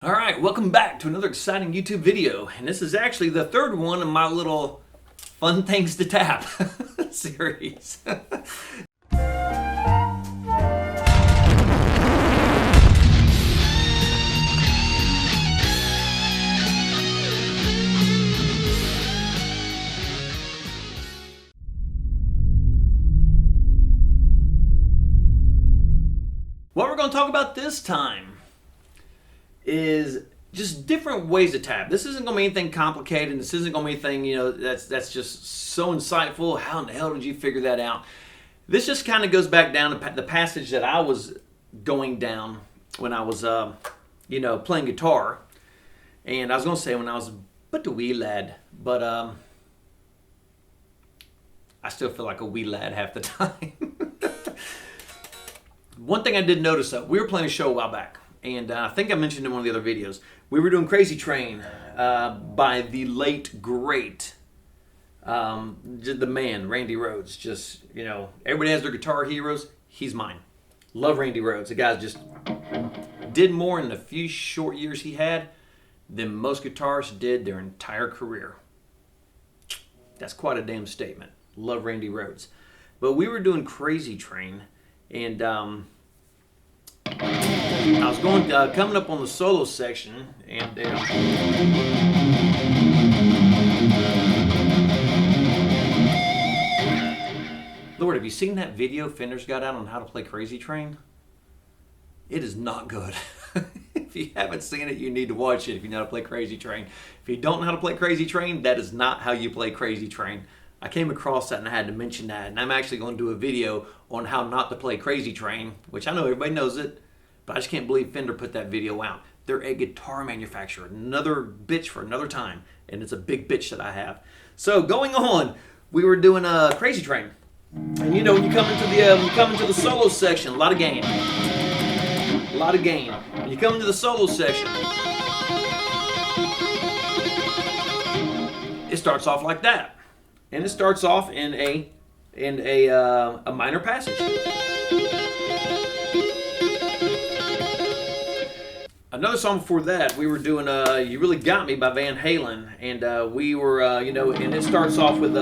All right, welcome back to another exciting YouTube video. And this is actually the third one in my little fun things to tap series. What we're going to talk about this time is just different ways to tap. This isn't going to be anything complicated. This isn't going to be anything, that's just so insightful. How in the hell did you figure that out? This just kind of goes back down to the passage that I was going down when I was, playing guitar. And I was going to say when I was but a wee lad, but I still feel like a wee lad half the time. One thing I did notice though, we were playing a show a while back. And I think I mentioned in one of the other videos, we were doing Crazy Train by the late, great, the man, Randy Rhoads. Just, everybody has their guitar heroes. He's mine. Love Randy Rhoads. The guy just did more in the few short years he had than most guitarists did their entire career. That's quite a damn statement. Love Randy Rhoads. But we were doing Crazy Train, and I was coming up on the solo section, and Lord, have you seen that video Fender's got out on how to play Crazy Train? It is not good. If you haven't seen it, you need to watch it if you know how to play Crazy Train. If you don't know how to play Crazy Train, that is not how you play Crazy Train. I came across that and I had to mention that, and I'm actually going to do a video on how not to play Crazy Train, which I know everybody knows it, but I just can't believe Fender put that video out. They're a guitar manufacturer, another bitch for another time, and it's a big bitch that I have. So going on, we were doing a Crazy Train, and when you come into the solo section, a lot of gain, When you come into the solo section, it starts off like that. And it starts off in a minor passage. Another song before that, we were doing "You Really Got Me" by Van Halen, and we were and it starts off with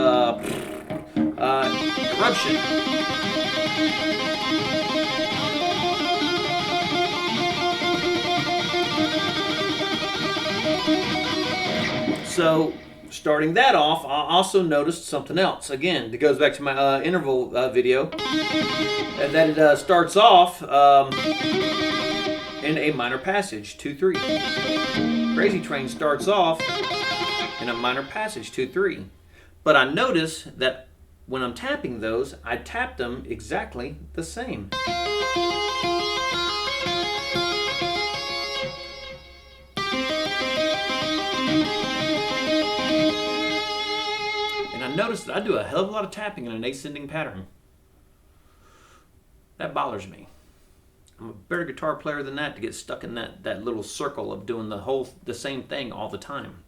Eruption. So, starting that off, I also noticed something else. Again, it goes back to my interval video, and that it starts off in a minor passage, 2-3. Crazy Train starts off in a minor passage, 2-3. But I notice that when I'm tapping those, I tap them exactly the same. Notice that I do a hell of a lot of tapping in an ascending pattern. That bothers me. I'm a better guitar player than that to get stuck in that little circle of doing the same thing all the time.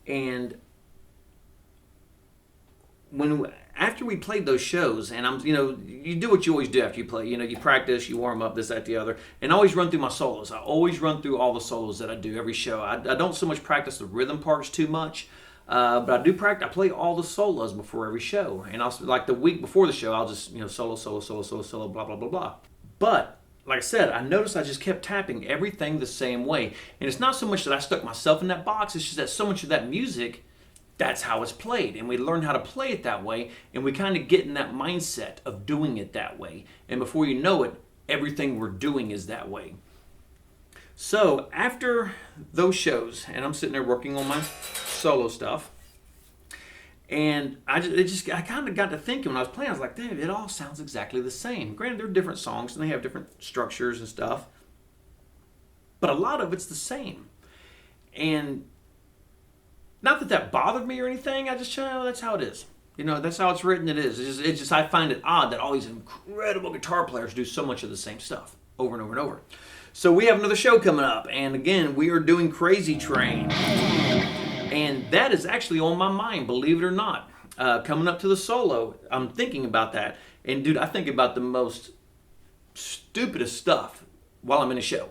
And after we played those shows, and you do what you always do after you play. You practice, you warm up, this, that, the other, and I always run through my solos. I always run through all the solos that I do every show. I don't so much practice the rhythm parts too much. But I do practice. I play all the solos before every show, and also like the week before the show, I'll just solo, blah blah blah blah. But like I said, I noticed I just kept tapping everything the same way, and it's not so much that I stuck myself in that box. It's just that so much of that music, that's how it's played, and we learn how to play it that way, and we kind of get in that mindset of doing it that way, and before you know it, everything we're doing is that way. So after those shows, and I'm sitting there working on my solo stuff, and I kind of got to thinking when I was playing, I was like, damn, it all sounds exactly the same. Granted, they're different songs and they have different structures and stuff, but a lot of it's the same. And not that bothered me or anything. I just, that's how it is. That's how it's written. It is. It's just I find it odd that all these incredible guitar players do so much of the same stuff over and over and over. So we have another show coming up, and again, we are doing Crazy Train. And that is actually on my mind, believe it or not. Coming up to the solo, I'm thinking about that. And dude, I think about the most stupidest stuff while I'm in a show.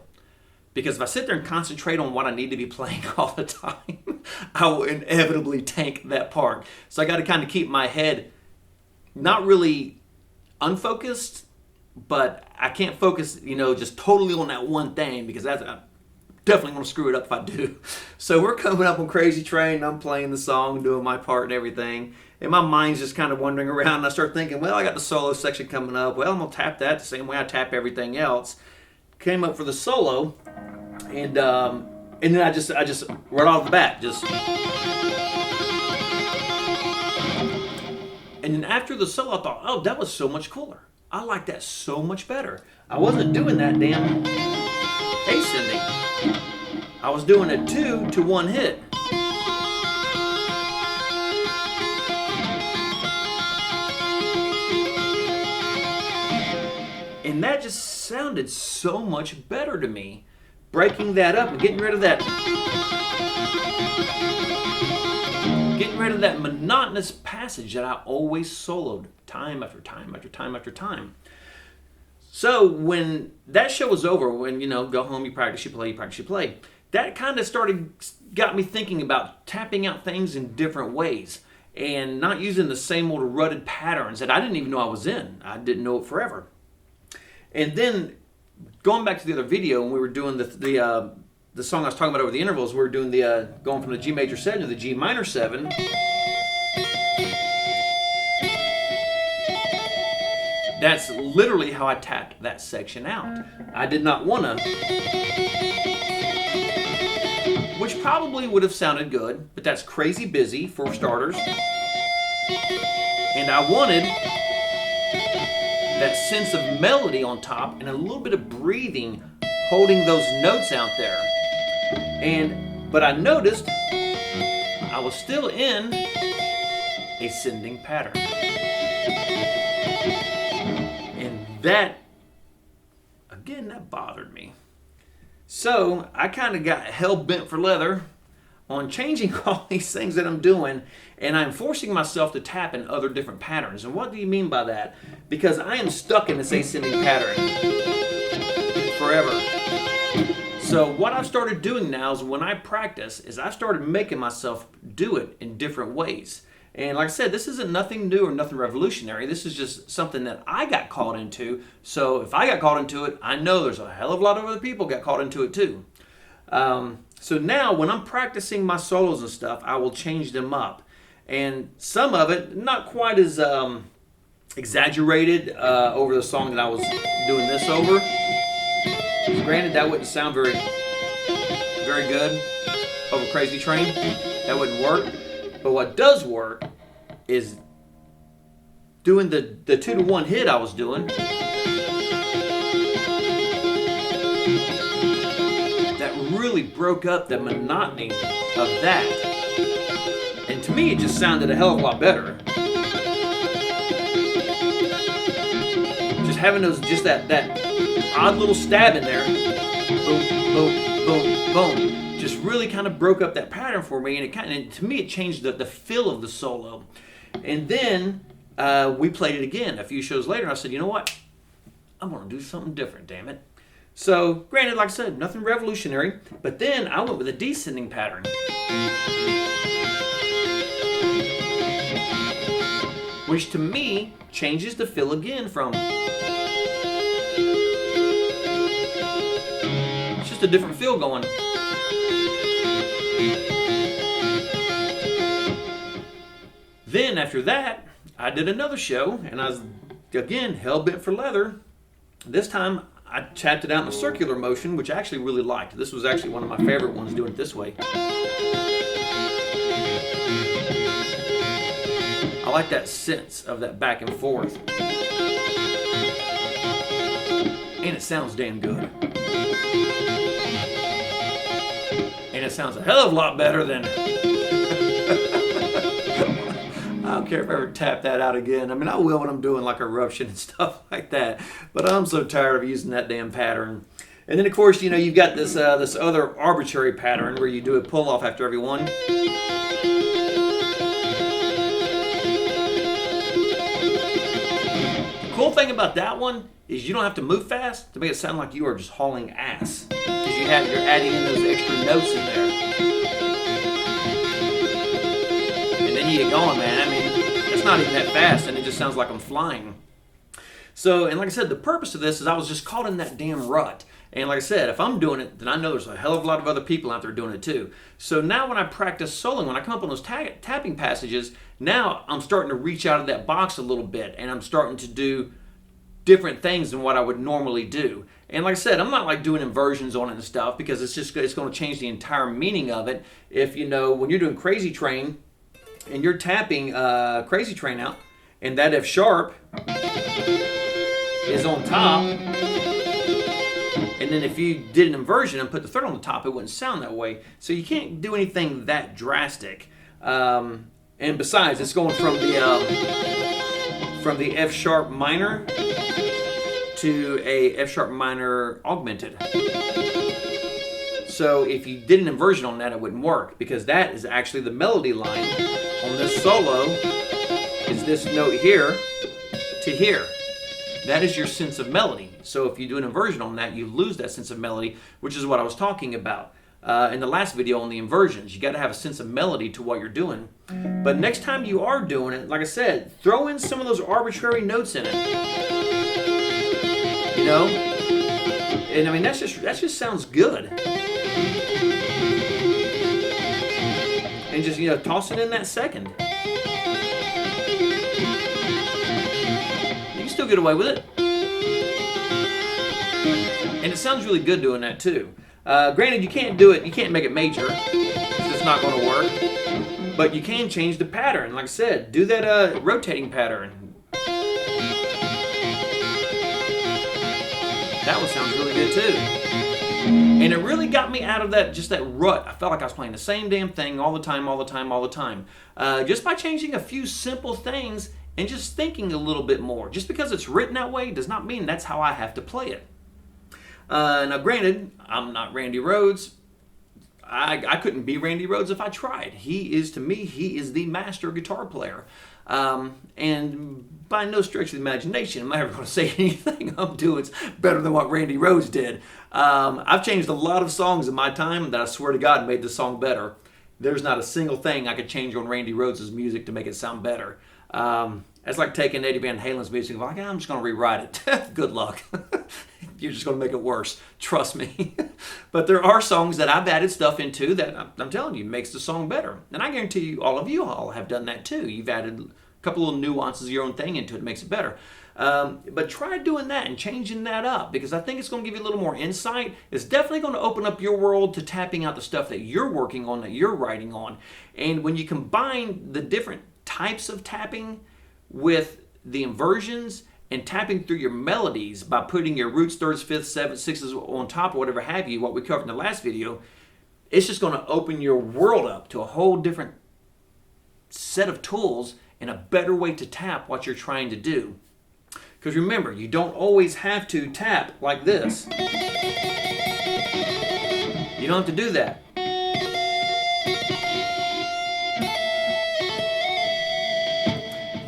Because if I sit there and concentrate on what I need to be playing all the time, I will inevitably tank that part. So I got to kind of keep my head not really unfocused, but I can't focus, just totally on that one thing, because that's definitely going to screw it up if I do. So we're coming up on Crazy Train. I'm playing the song, doing my part and everything. And my mind's just kind of wandering around. And I start thinking, well, I got the solo section coming up. Well, I'm going to tap that the same way I tap everything else. Came up for the solo. And then I just right off the bat, and then after the solo, I thought, oh, that was so much cooler. I like that so much better. I wasn't doing that damn ascending. I was doing a 2-to-1 hit. And that just sounded so much better to me. Breaking that up and getting rid of that monotonous passage that I always soloed time after time after time after time. So when that show was over, when go home, you practice, you play, you practice, you play, that kind of got me thinking about tapping out things in different ways and not using the same old rutted patterns that I didn't even know I was in. I didn't know it forever. And then going back to the other video, when we were doing the song I was talking about over the intervals, we were doing the going from the G major 7 to the G minor 7. That's literally how I tapped that section out. I did not want to, which probably would have sounded good, but that's crazy busy for starters. And I wanted that sense of melody on top and a little bit of breathing, holding those notes out there. But I noticed I was still in ascending pattern. And that bothered me. So I kind of got hell-bent for leather on changing all these things that I'm doing, and I'm forcing myself to tap in other different patterns. And what do you mean by that? Because I am stuck in this ascending pattern forever. So what I've started doing now is when I practice, is I started making myself do it in different ways. And like I said, this isn't nothing new or nothing revolutionary. This is just something that I got caught into. So if I got caught into it, I know there's a hell of a lot of other people got caught into it too. So now when I'm practicing my solos and stuff, I will change them up. And some of it, not quite as exaggerated over the song that I was doing this over. Granted, that wouldn't sound very, very good over Crazy Train. That wouldn't work. But what does work is doing the 2-to-1 hit I was doing. That really broke up the monotony of that. And to me, it just sounded a hell of a lot better. Just having that odd little stab in there. Boom, boom, boom, boom. Just really kind of broke up that pattern for me, and to me it changed the feel of the solo. And then we played it again a few shows later, and I said, you know what? I'm going to do something different, damn it. So, granted, like I said, nothing revolutionary, but then I went with a descending pattern. Which to me changes the feel again from... It's just a different feel going. Then after that, I did another show, and I was, again, hell-bent for leather. This time, I tapped it out in a circular motion, which I actually really liked. This was actually one of my favorite ones, doing it this way. I like that sense of that back and forth. And it sounds damn good. And it sounds a hell of a lot better than... I don't care if I ever tap that out again. I mean, I will when I'm doing like eruption and stuff like that. But I'm so tired of using that damn pattern. And then, of course, you've got this other arbitrary pattern where you do a pull-off after every one. The cool thing about that one is you don't have to move fast to make it sound like you are just hauling ass. Because you you're adding in those extra notes in there. And then you get going, man. I mean, it's not even that fast, and it just sounds like I'm flying. So, and like I said, the purpose of this is I was just caught in that damn rut. And like I said, if I'm doing it, then I know there's a hell of a lot of other people out there doing it too. So now when I practice soloing, when I come up on those tapping passages, now I'm starting to reach out of that box a little bit, and I'm starting to do different things than what I would normally do. And like I said, I'm not like doing inversions on it and stuff, because it's going to change the entire meaning of it. If you know, when you're doing Crazy Train and you're tapping Crazy Train out, and that F sharp is on top, and then if you did an inversion and put the third on the top, it wouldn't sound that way. So you can't do anything that drastic. And besides, it's going from the F sharp minor to a F sharp minor augmented. So if you did an inversion on that, it wouldn't work, because that is actually the melody line on this solo. Is this note here to here. That is your sense of melody. So if you do an inversion on that, you lose that sense of melody, which is what I was talking about in the last video on the inversions. You got to have a sense of melody to what you're doing. But next time you are doing it, like I said, throw in some of those arbitrary notes in it. You know? And I mean, that just sounds good. And just, you know, toss it in that second. Still get away with it, and it sounds really good doing that too. Granted, you can't do it, you can't make it major, it's just not going to work, but you can change the pattern. Like I said, do that rotating pattern. That one sounds really good too, and it really got me out of that rut. I felt like I was playing the same damn thing all the time, just by changing a few simple things and just thinking a little bit more. Just because it's written that way does not mean that's how I have to play it. Now granted, I'm not Randy Rhoads. I couldn't be Randy Rhoads if I tried. To me, he is the master guitar player. And by no stretch of the imagination am I ever going to say anything I'm doing's better than what Randy Rhoads did. I've changed a lot of songs in my time that I swear to God made the song better. There's not a single thing I could change on Randy Rhoads' music to make it sound better. That's like taking Eddie Van Halen's music and like, I'm just going to rewrite it. Good luck. You're just going to make it worse. Trust me. But there are songs that I've added stuff into that I'm telling you makes the song better. And I guarantee you, all of you all have done that too. You've added a couple little nuances of your own thing into it, makes it better. But try doing that and changing that up, because I think it's going to give you a little more insight. It's definitely going to open up your world to tapping out the stuff that you're working on, that you're writing on. And when you combine the different types of tapping with the inversions and tapping through your melodies by putting your roots, thirds, fifths, sevenths, sixes on top or whatever have you, what we covered in the last video, it's just going to open your world up to a whole different set of tools and a better way to tap what you're trying to do. Because remember, you don't always have to tap like this. You don't have to do that.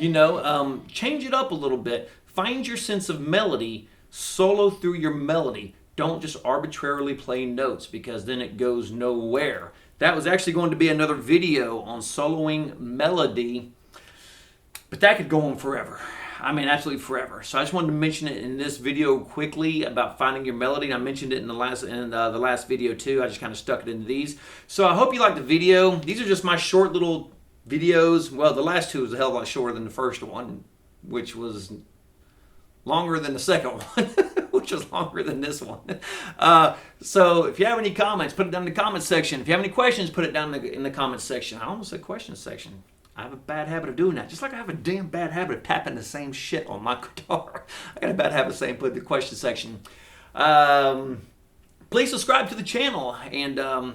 You know, change it up a little bit. Find your sense of melody. Solo through your melody. Don't just arbitrarily play notes, because then it goes nowhere. That was actually going to be another video on soloing melody, but that could go on forever. I mean, absolutely forever. So I just wanted to mention it in this video quickly about finding your melody. And I mentioned it in the last video too. I just kind of stuck it into these. So I hope you liked the video. These are just my short little videos. Well, the last two was a hell of a lot shorter than the first one, which was longer than the second one, which was longer than this one. So if you have any comments, put it down in the comment section. If you have any questions, put it down in the comment section. I almost said question section. I have a bad habit of doing that. Just like I have a damn bad habit of tapping the same shit on my guitar. I got a bad habit of saying put it in the question section. Please subscribe to the channel. And,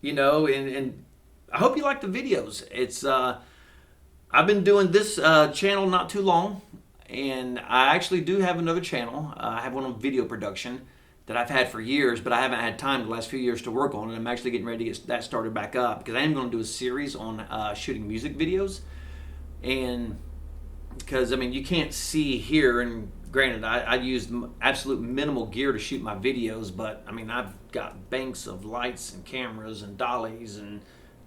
you know, and I hope you like the videos. It's I've been doing this channel not too long. And I actually do have another channel. I have one on video production that I've had for years, but I haven't had time the last few years to work on it. I'm actually getting ready to get that started back up, because I am going to do a series on shooting music videos. And because, I mean, you can't see here and Granted, I used absolute minimal gear to shoot my videos, but I mean, I've got banks of lights and cameras and dollies and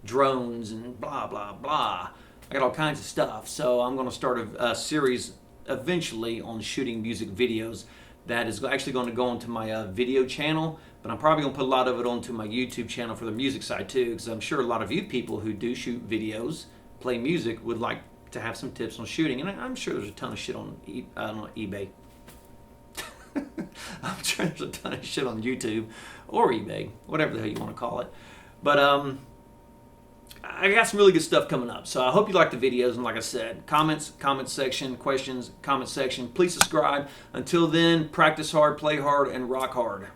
drones and blah, blah, blah. I got all kinds of stuff. So I'm going to start a series eventually on shooting music videos that is actually going to go onto my video channel, but I'm probably going to put a lot of it onto my YouTube channel for the music side too, because I'm sure a lot of you people who do shoot videos, play music, would like to have some tips on shooting, and I'm sure there's a ton of shit on eBay. I'm sure there's a ton of shit on YouTube or eBay, whatever the hell you want to call it. But I got some really good stuff coming up, so I hope you like the videos. And like I said, comments, comment section, questions, comment section. Please subscribe. Until then, practice hard, play hard, and rock hard.